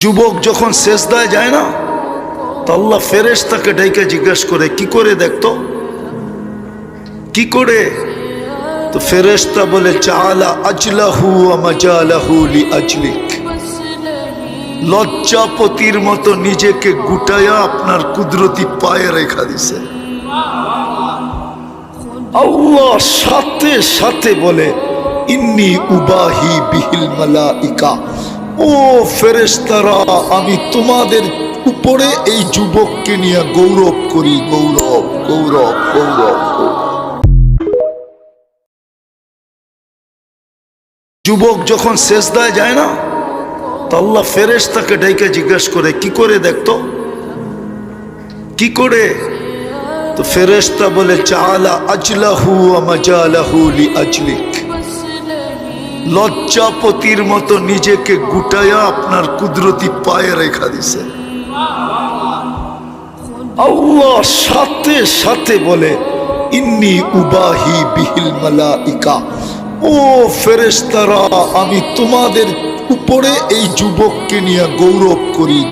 যুবক যখন সেজদায় যায় না তো আল্লাহ ফেরেশতাকে ডাইকা জিজ্ঞাসা করে, কি করে দেখতো, কি করে? তো ফেরেশতা বলে, চালা আজলাহু ওয়া মাজালাহু লিআজলিক। লজ্জাপতির মতো নিজেকে গুটায়া আপনার কুদরতি পায়ে রেখা দিছে। আল্লাহ সাথে সাথে বলে, ইন্নী উবাহি বিহিল মালাইকা, ও ফেরেশতারা, আমি তোমাদের উপরে এই যুবককে নিয়ে গৌরব করি, গৌরব গৌরব গৌরব। যুবক যখন সেজদায় যায় না তো আল্লাহ ফেরেশতাকে ডাইকা জিজ্ঞাসা করে, কি করে দেখতো, কি করে? তো ফেরেশতা বলে, চালা আজলাহু ওয়া মাজালাহু লিআজলিক। লজ্জাপতির মতো নিজেকে গুটায়া আপনার কুদরতি পায়ে রেখা দিছে। আল্লাহ সাথে সাথে বলে, ইন্নী উবাহি বিহিল মালাইকা, ও ফেরেশতারা, আমি তোমাদের উপরে এই যুবককে নিয়ে গৌরব করি।